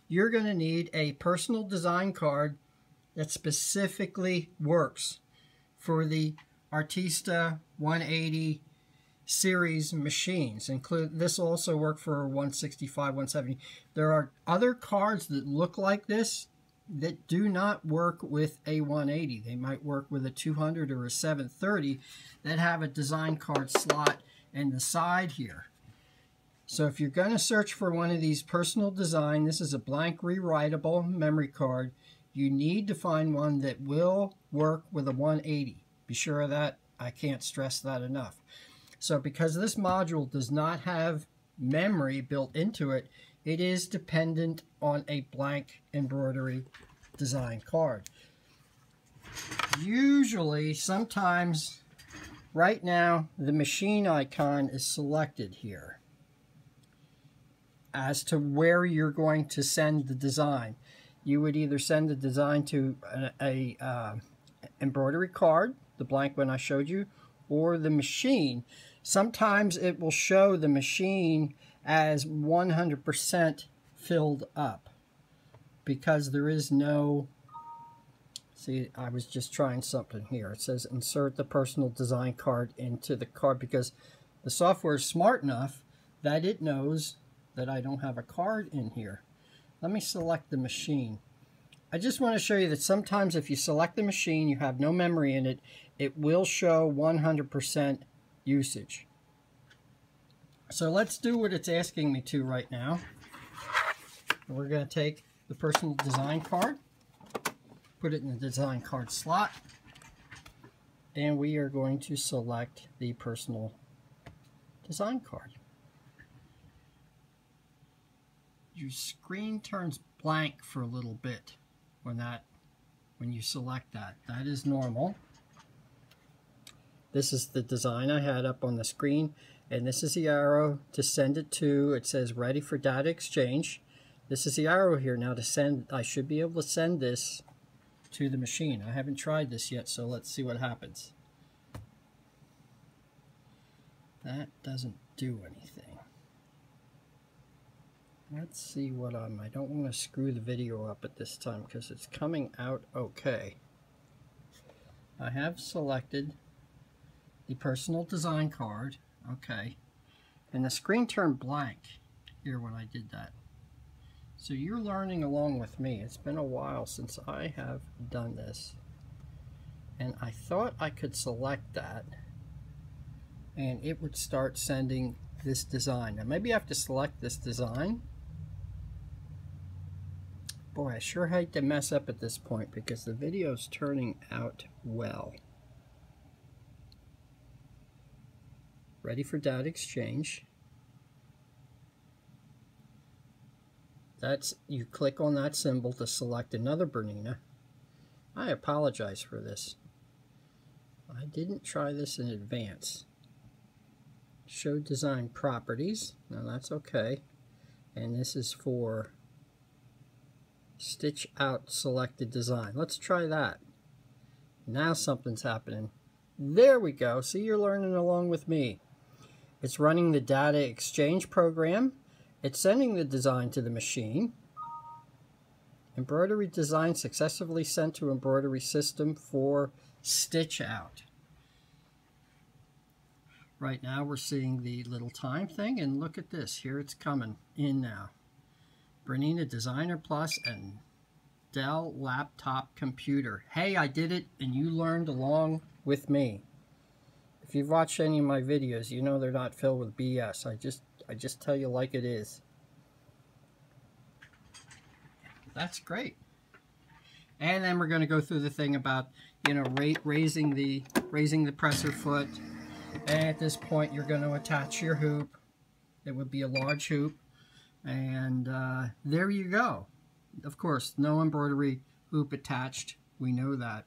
you're going to need a personal design card that specifically works for the Artista 180 series machines. This also work for 165, 170. There are other cards that look like this that do not work with a 180. They might work with a 200 or a 730 that have a design card slot in the side here. So if you're going to search for one of these personal design, this is a blank rewritable memory card, you need to find one that will work with a 180. Be sure of that. I can't stress that enough. So because this module does not have memory built into it, it is dependent on a blank embroidery design card. Usually, sometimes, right now, the machine icon is selected here as to where you're going to send the design. You would either send the design to a embroidery card, the blank one I showed you, or the machine. Sometimes it will show the machine as 100% filled up because there is no, see, I was just trying something here. It says insert the personal design card into the card because the software is smart enough that it knows that I don't have a card in here. Let me select the machine. I just want to show you that sometimes if you select the machine, you have no memory in it, it will show 100% usage. So let's do what it's asking me to right now. We're going to take the personal design card, put it in the design card slot, and we are going to select the personal design card. Your screen turns blank for a little bit when you select that. That is normal. This is the design I had up on the screen, and this is the arrow to send it to. It says ready for data exchange. This is the arrow here now to send. I should be able to send this to the machine. I haven't tried this yet, so let's see what happens. That doesn't do anything. Let's see what I don't want to screw the video up at this time because it's coming out okay. I have selected the personal design card, okay, and the screen turned blank here when I did that. So you're learning along with me. It's been a while since I have done this, and I thought I could select that and it would start sending this design. Now maybe I have to select this design. Boy, I sure hate to mess up at this point because the video's turning out well. Ready for data exchange. You click on that symbol to select another Bernina. I apologize for this. I didn't try this in advance. Show design properties. Now that's okay. And this is for stitch out selected design. Let's try that. Now something's happening. There we go. See, you're learning along with me. It's running the data exchange program. It's sending the design to the machine. Embroidery design successfully sent to embroidery system for stitch out. Right now we're seeing the little time thing, and look at this. Here it's coming in now. Bernina Designer Plus and Dell laptop computer. Hey, I did it and you learned along with me. If you've watched any of my videos, you know they're not filled with BS. I just tell you like it is. That's great. And then we're going to go through the thing about, you know, raising the presser foot. And at this point, you're going to attach your hoop. It would be a large hoop. And there you go. Of course, no embroidery hoop attached. We know that.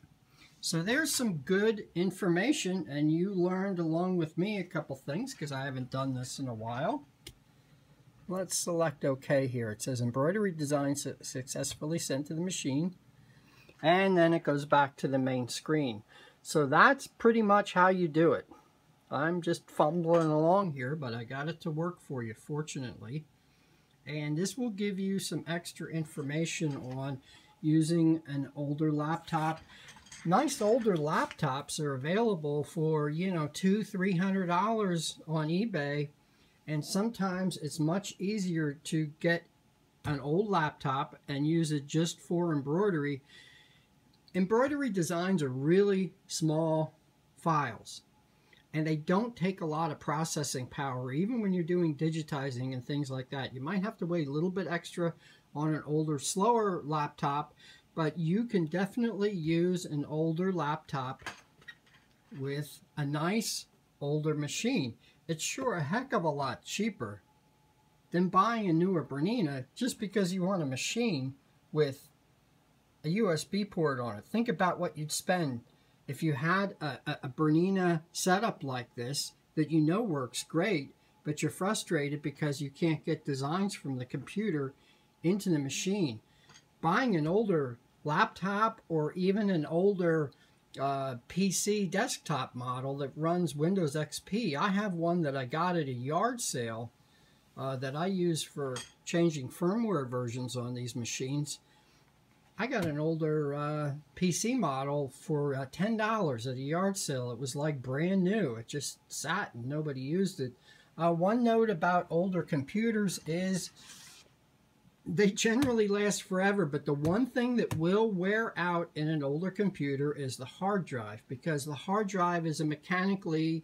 So there's some good information, and you learned along with me a couple things because I haven't done this in a while. Let's select OK here. It says embroidery design successfully sent to the machine, and then it goes back to the main screen. So that's pretty much how you do it. I'm just fumbling along here, but I got it to work for you, fortunately. And this will give you some extra information on using an older laptop. Nice older laptops are available for, you know, $200–300 on eBay. And sometimes it's much easier to get an old laptop and use it just for embroidery. Embroidery designs are really small files, and they don't take a lot of processing power. Even when you're doing digitizing and things like that, you might have to wait a little bit extra on an older, slower laptop, but you can definitely use an older laptop with a nice older machine. It's sure a heck of a lot cheaper than buying a newer Bernina just because you want a machine with a USB port on it. Think about what you'd spend if you had a Bernina setup like this that you know works great, but you're frustrated because you can't get designs from the computer into the machine. Buying an older laptop or even an older PC desktop model that runs Windows XP. I have one that I got at a yard sale that I use for changing firmware versions on these machines. I got an older PC model for $10 at a yard sale. It was like brand new. It just sat and nobody used it. One note about older computers is they generally last forever, but the one thing that will wear out in an older computer is the hard drive, because the hard drive is a mechanical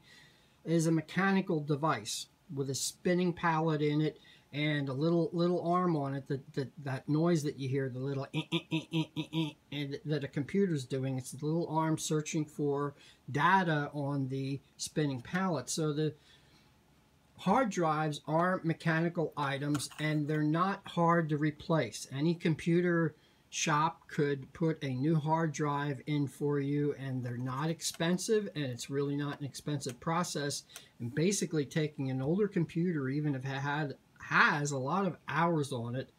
device with a spinning pallet in it and a little arm on it. That noise that you hear, the little that a computer's doing, it's the little arm searching for data on the spinning pallet. So the hard drives are mechanical items, and they're not hard to replace. Any computer shop could put a new hard drive in for you, and they're not expensive, and it's really not an expensive process. And basically taking an older computer, even if it has a lot of hours on it,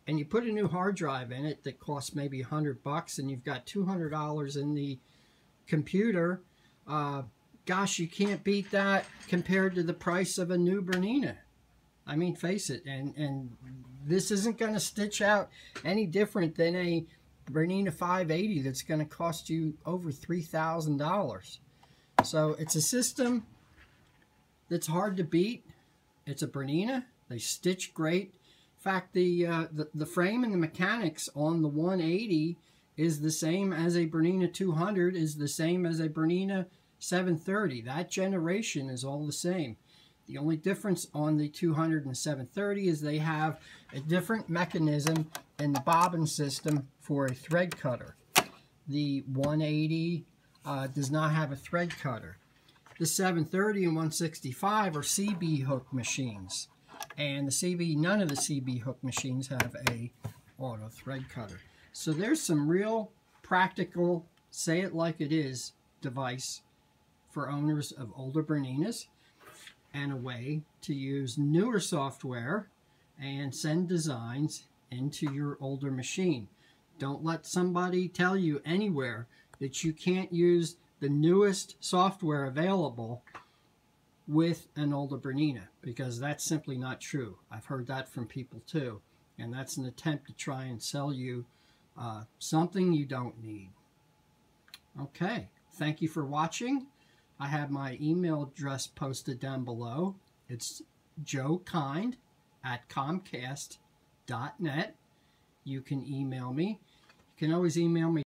and you put a new hard drive in it that costs maybe $100, and you've got $200 in the computer, gosh, you can't beat that compared to the price of a new Bernina. I mean, face it, and this isn't going to stitch out any different than a Bernina 580 that's going to cost you over $3,000. So it's a system that's hard to beat. It's a Bernina. They stitch great. In fact, the frame and the mechanics on the 180 is the same as a Bernina 200, is the same as a Bernina 730. That generation is all the same. The only difference on the 200 and 730 is they have a different mechanism in the bobbin system for a thread cutter. The 180 does not have a thread cutter. The 730 and 165 are CB hook machines, and none of the CB hook machines have a auto thread cutter. So there's some real practical, say it like it is device for owners of older Berninas, and a way to use newer software and send designs into your older machine. Don't let somebody tell you anywhere that you can't use the newest software available with an older Bernina, because that's simply not true. I've heard that from people too, and that's an attempt to try and sell you something you don't need. Okay, thank you for watching. I have my email address posted down below. It's joekind@comcast.net. You can email me. You can always email me